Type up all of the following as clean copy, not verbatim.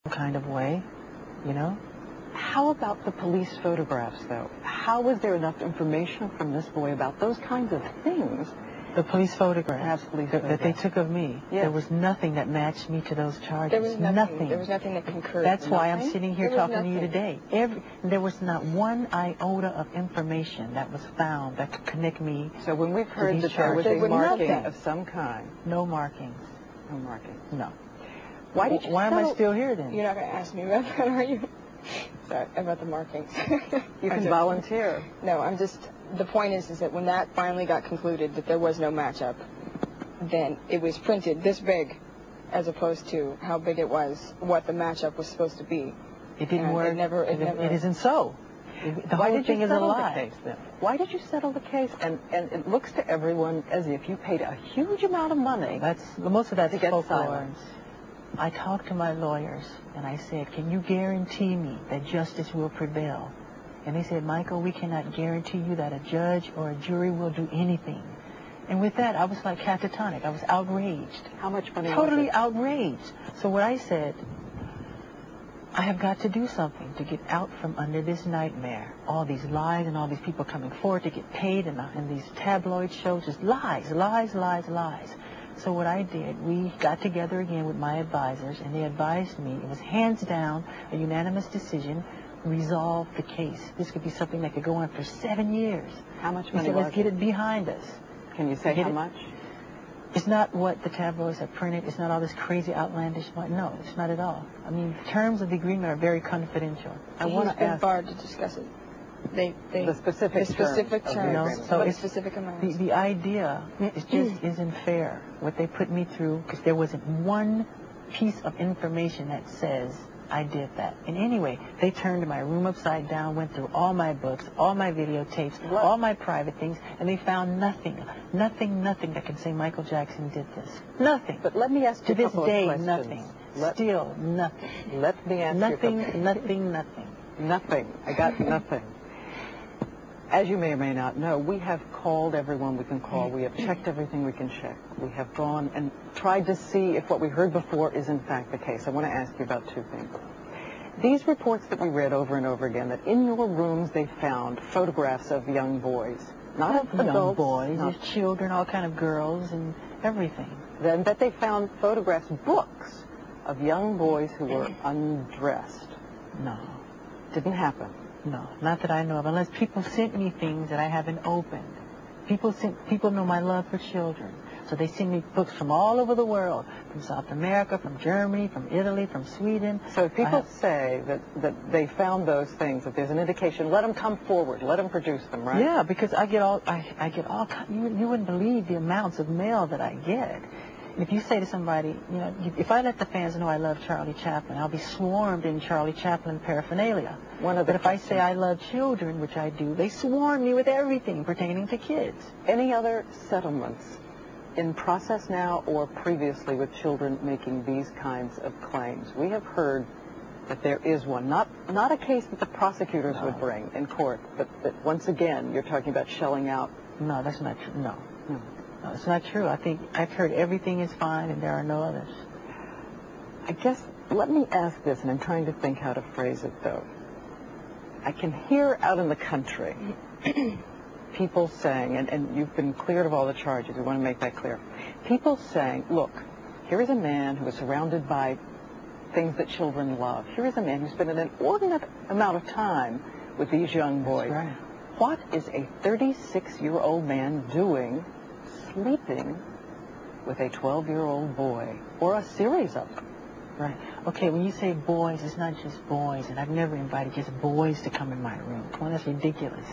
kind of way, you know? How about the police photographs, though? How was there enough information from this boy about those kinds of things? The police photographs Absolutely. that they took of me. Yes. There was nothing that matched me to those charges. There was nothing. There was nothing that concurred. That's why I'm Nothing? sitting here There was talking to you nothing. today. There was not one iota of information that was found that could connect me. So when we've heard these that there was a charges. marking nothing. of some kind, No markings. no markings. No. Why did you Why am I settle- still here then? You're not going to ask me about that, are you? Sorry, about the markings. You can volunteer. No, I'm just, the point is that when that finally got concluded that there was no matchup, then it was printed this big as opposed to how big it was, what the matchup was supposed to be. It didn't And work. It never. It isn't so. The Why whole did thing you is a settle the lie. case then? Why did you settle the case? And it looks to everyone as if you paid a huge amount of money. Most of that's To get folklore. silence. I talked to my lawyers and I said, can you guarantee me that justice will prevail? And they said, Michael, we cannot guarantee you that a judge or a jury will do anything. And with that, I was like catatonic. I was outraged. How much money Totally was it? outraged. So what I said, I have got to do something to get out from under this nightmare. All these lies and all these people coming forward to get paid and these tabloid shows, just lies, lies, lies, lies. So what I did, we got together again with my advisors, and they advised me, it was hands down, a unanimous decision, resolve the case. This could be something that could go on for 7 years. How much We money said, was let's get it behind us. Can you say Get how it? much? It's not what the tabloids have printed. It's not all this crazy outlandish money. No, it's not at all. I mean, the terms of the agreement are very confidential. I want to ask barred to discuss it. the specific terms of the terms. agreement. So What it's specific amounts? the idea is just isn't fair. What they put me through, because there wasn't one piece of information that says I did that. And anyway, they turned my room upside down, went through all my books, all my videotapes, What? all my private things, and they found nothing that can say Michael Jackson did this. Nothing. But let me ask you To a this couple day, of questions. nothing. Still nothing. Let me ask you a couple. Nothing. Nothing. I got nothing. As you may or may not know, we have called everyone we can call. We have checked everything we can check. We have gone and tried to see if what we heard before is in fact the case. I want to ask you about two things. These reports that we read over and over again, that in your rooms they found photographs of young boys. Not of Young adults. boys, not- there's children, all kind of girls, and everything. Then that they found photographs, books, of young boys who were undressed. No. Didn't happen. No, not that I know of, unless people sent me things that I haven't opened. People know my love for children, so they send me books from all over the world, from South America, from Germany, from Italy, from Sweden. So if people say that they found those things, that there's an indication, let them come forward, let them produce them, right? Yeah, because I get all you wouldn't believe the amounts of mail that I get. If you say to somebody, you know, if I let the fans know I love Charlie Chaplin, I'll be swarmed in Charlie Chaplin paraphernalia. But if I say I love children, which I do, they swarm me with everything pertaining to kids. Any other settlements in process now or previously with children making these kinds of claims? We have heard that there is one, not a case that the prosecutors would bring in court, but that once again you're talking about shelling out. No, that's not true. No, it's not true. I think I've heard everything is fine and there are no others. I guess, let me ask this, and I'm trying to think how to phrase it, though. I can hear out in the country people saying, and you've been cleared of all the charges, we want to make that clear. People saying, look, here is a man who is surrounded by things that children love. Here is a man who's been an inordinate amount of time with these young boys. That's right. What is a 36-year-old man doing sleeping with a 12-year-old boy, or a series of them? Right. Okay, when you say boys, it's not just boys, and I've never invited just boys to come in my room. Come on, that's ridiculous.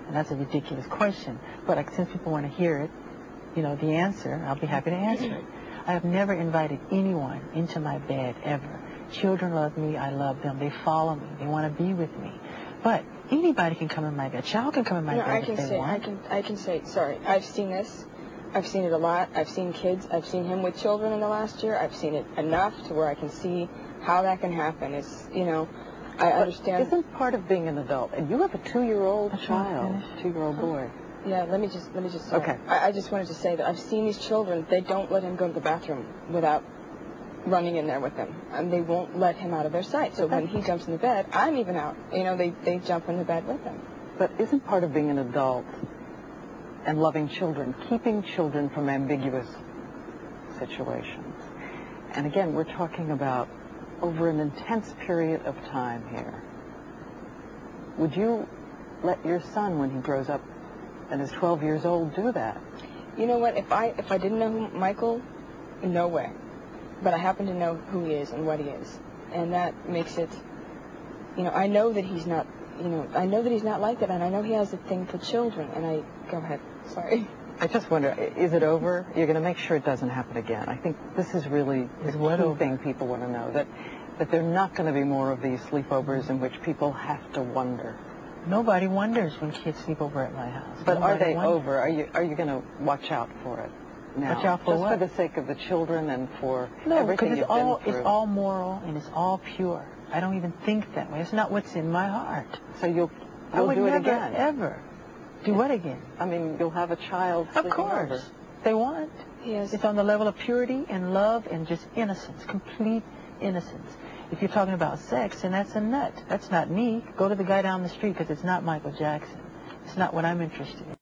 And that's a ridiculous question. But since people want to hear it, you know, the answer, I'll be happy to answer it. I have never invited anyone into my bed, ever. Children love me, I love them. They follow me. They want to be with me. But anybody can come in my bed. A child can come in my bed if they want. I can say, sorry, I've seen this. I've seen it a lot. I've seen kids. I've seen him with children in the last year. I've seen it enough to where I can see how that can happen. It's, you know, I understand. Isn't part of being an adult, and you have a 2-year-old child, 2-year-old boy. Yeah, let me just. Sorry. Okay. I just wanted to say that I've seen these children. They don't let him go to the bathroom without running in there with him. And they won't let him out of their sight. So when he jumps in the bed, I'm even out. You know, they jump in the bed with him. But isn't part of being an adult and loving children, keeping children from ambiguous situations? And again, we're talking about over an intense period of time here. Would you let your son, when he grows up and is 12 years old, do that? You know what? If I didn't know Michael, no way. But I happen to know who he is and what he is. And that makes it, you know, I know that he's not, you know, I know that he's not like that, and I know he has a thing for children. And go ahead, sorry. I just wonder, is it over? You're going to make sure it doesn't happen again. I think this is really the key thing people want to know, that there are not going to be more of these sleepovers in which people have to wonder. Nobody wonders when kids sleep over at my house. But Nobody are they wonders. over? Are you going to watch out for it now? Watch out for just what? for the sake of the children and for No, everything because you've been through? it's all moral and it's all pure. I don't even think that way. It's not what's in my heart. So you'll I would do it never, again? ever do what again? I mean, you'll have a child Of sleeping course. over. They want. Yes. It's on the level of purity and love and just innocence, complete innocence. If you're talking about sex, then that's a nut. That's not me. Go to the guy down the street, because it's not Michael Jackson. It's not what I'm interested in.